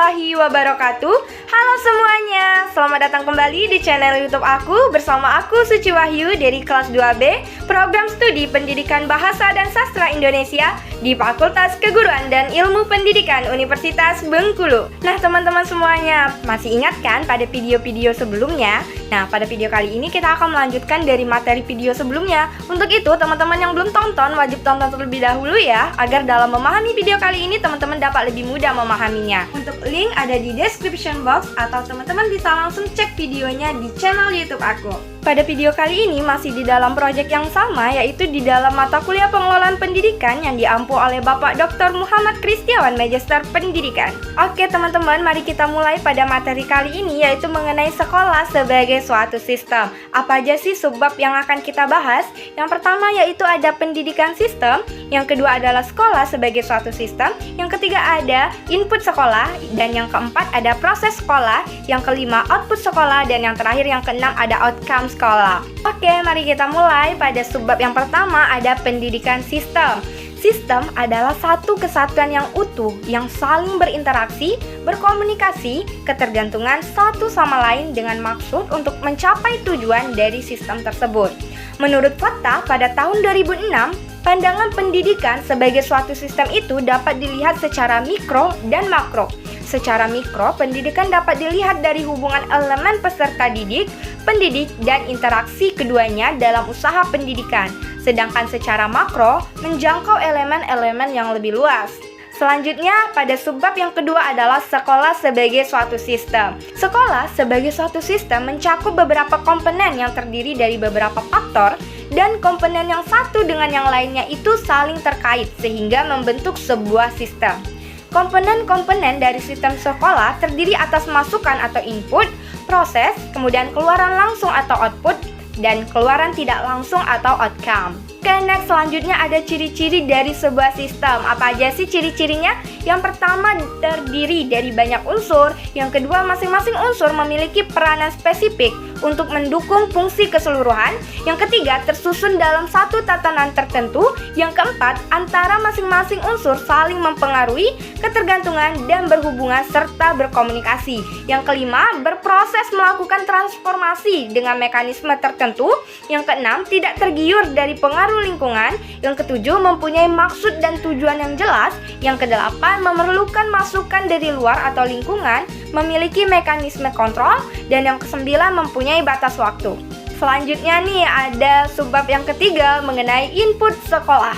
warahmatullahi wabarakatuh. Halo semuanya, selamat datang kembali di channel YouTube aku bersama aku Suci Wahyu dari kelas 2B Program Studi Pendidikan Bahasa dan Sastra Indonesia di Fakultas Keguruan dan Ilmu Pendidikan Universitas Bengkulu. Nah teman-teman semuanya, masih ingat kan pada video-video sebelumnya? Nah pada video kali ini kita akan melanjutkan dari materi video sebelumnya. Untuk itu teman-teman yang belum tonton wajib tonton terlebih dahulu ya, agar dalam memahami video kali ini teman-teman dapat lebih mudah memahaminya. Untuk link ada di description box atau teman-teman bisa langsung cek videonya di channel YouTube aku. Pada video kali ini masih di dalam proyek yang sama, yaitu di dalam mata kuliah pengelolaan pendidikan yang diampu oleh Bapak Dr. Muhammad Kristiawan, Magister Pendidikan. Oke teman-teman, mari kita mulai pada materi kali ini, yaitu mengenai sekolah sebagai suatu sistem. Apa aja sih subbab yang akan kita bahas? Yang pertama yaitu ada pendidikan sistem, yang kedua adalah sekolah sebagai suatu sistem, yang ketiga ada input sekolah, dan yang keempat ada proses sekolah, yang kelima output sekolah, dan yang terakhir yang keenam ada outcome sekolah. Oke, mari kita mulai. Pada subbab yang pertama ada pendidikan sistem. Sistem adalah satu kesatuan yang utuh yang saling berinteraksi, berkomunikasi, ketergantungan satu sama lain dengan maksud untuk mencapai tujuan dari sistem tersebut. Menurut Fakta, pada tahun 2006, pandangan pendidikan sebagai suatu sistem itu dapat dilihat secara mikro dan makro. Secara mikro, pendidikan dapat dilihat dari hubungan elemen peserta didik, pendidik, dan interaksi keduanya dalam usaha pendidikan. Sedangkan secara makro, menjangkau elemen-elemen yang lebih luas. Selanjutnya, pada subbab yang kedua adalah sekolah sebagai suatu sistem. Sekolah sebagai suatu sistem mencakup beberapa komponen yang terdiri dari beberapa faktor, dan komponen yang satu dengan yang lainnya itu saling terkait sehingga membentuk sebuah sistem. Komponen-komponen dari sistem sekolah terdiri atas masukan atau input, proses, kemudian keluaran langsung atau output, dan keluaran tidak langsung atau outcome. Oke, next selanjutnya ada ciri-ciri dari sebuah sistem. Apa aja sih ciri-cirinya? Yang pertama terdiri dari banyak unsur, yang kedua masing-masing unsur memiliki peranan spesifik untuk mendukung fungsi keseluruhan, yang ketiga tersusun dalam satu tatanan tertentu, yang keempat antara masing-masing unsur saling mempengaruhi, ketergantungan dan berhubungan serta berkomunikasi, yang kelima berproses melakukan transformasi dengan mekanisme tertentu, yang keenam tidak tergiur dari pengaruh lingkungan, yang ketujuh mempunyai maksud dan tujuan yang jelas, yang kedelapan memerlukan masukan dari luar atau lingkungan, memiliki mekanisme kontrol, dan yang kesembilan mempunyai batas waktu. Selanjutnya nih ada subbab yang ketiga mengenai input sekolah.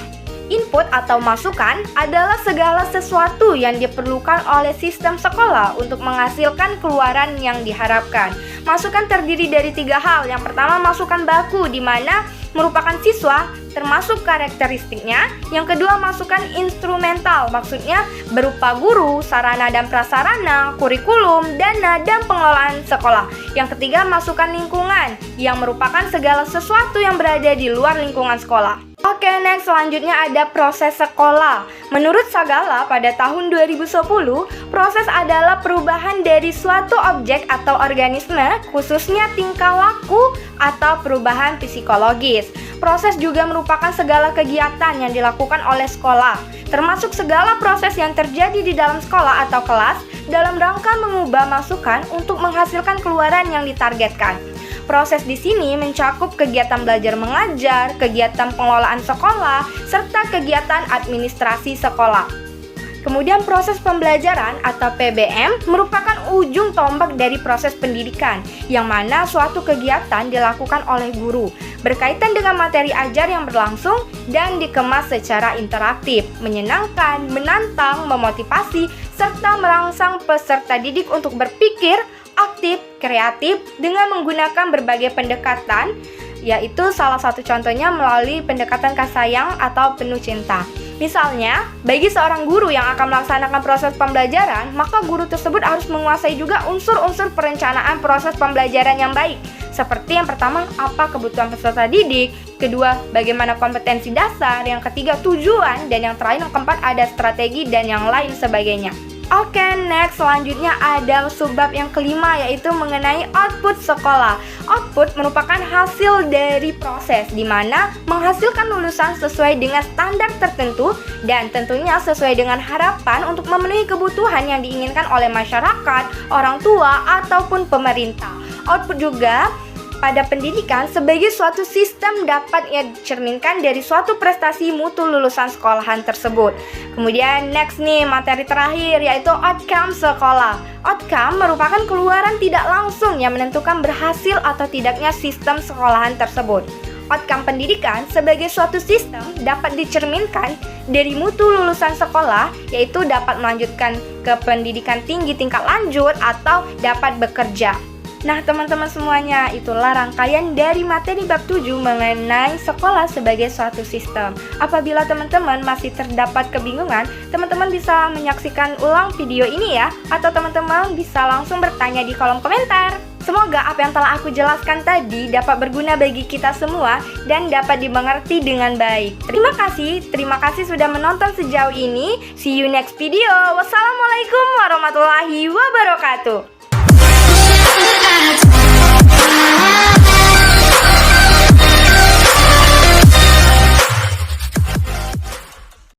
Input atau masukan adalah segala sesuatu yang diperlukan oleh sistem sekolah untuk menghasilkan keluaran yang diharapkan. Masukan terdiri dari tiga hal. Yang pertama masukan baku, di mana merupakan siswa termasuk karakteristiknya. Yang kedua masukan instrumental, maksudnya berupa guru, sarana dan prasarana, kurikulum, dana, dan pengelolaan sekolah. Yang ketiga masukan lingkungan, yang merupakan segala sesuatu yang berada di luar lingkungan sekolah. Oke, next selanjutnya ada proses sekolah. Menurut Sagala pada tahun 2010, proses adalah perubahan dari suatu objek atau organisme, khususnya tingkah laku atau perubahan psikologis. Proses juga merupakan segala kegiatan yang dilakukan oleh sekolah, termasuk segala proses yang terjadi di dalam sekolah atau kelas dalam rangka mengubah masukan untuk menghasilkan keluaran yang ditargetkan. Proses di sini mencakup kegiatan belajar mengajar, kegiatan pengelolaan sekolah, serta kegiatan administrasi sekolah. Kemudian proses pembelajaran atau PBM merupakan ujung tombak dari proses pendidikan, yang mana suatu kegiatan dilakukan oleh guru, berkaitan dengan materi ajar yang berlangsung dan dikemas secara interaktif, menyenangkan, menantang, memotivasi, serta merangsang peserta didik untuk berpikir, aktif, kreatif dengan menggunakan berbagai pendekatan, yaitu salah satu contohnya melalui pendekatan kasih sayang atau penuh cinta. Misalnya, bagi seorang guru yang akan melaksanakan proses pembelajaran, maka guru tersebut harus menguasai juga unsur-unsur perencanaan proses pembelajaran yang baik. Seperti yang pertama, apa kebutuhan peserta didik, kedua, bagaimana kompetensi dasar, yang ketiga, tujuan, dan yang terakhir yang keempat ada strategi dan yang lain sebagainya. Oke, next selanjutnya ada subbab yang kelima, yaitu mengenai output sekolah. Output merupakan hasil dari proses di mana menghasilkan lulusan sesuai dengan standar tertentu dan tentunya sesuai dengan harapan untuk memenuhi kebutuhan yang diinginkan oleh masyarakat, orang tua, ataupun pemerintah. Output juga pada pendidikan sebagai suatu sistem dapat dicerminkan dari suatu prestasi mutu lulusan sekolahan tersebut. Kemudian next nih, materi terakhir yaitu outcome sekolah. Outcome merupakan keluaran tidak langsung yang menentukan berhasil atau tidaknya sistem sekolahan tersebut. Outcome pendidikan sebagai suatu sistem dapat dicerminkan dari mutu lulusan sekolah, yaitu dapat melanjutkan ke pendidikan tinggi tingkat lanjut atau dapat bekerja. Nah teman-teman semuanya, itulah rangkaian dari materi bab 7 mengenai sekolah sebagai suatu sistem. Apabila teman-teman masih terdapat kebingungan, teman-teman bisa menyaksikan ulang video ini ya, atau teman-teman bisa langsung bertanya di kolom komentar. Semoga apa yang telah aku jelaskan tadi dapat berguna bagi kita semua dan dapat dimengerti dengan baik. Terima kasih sudah menonton sejauh ini. See you next video. Wassalamualaikum warahmatullahi wabarakatuh.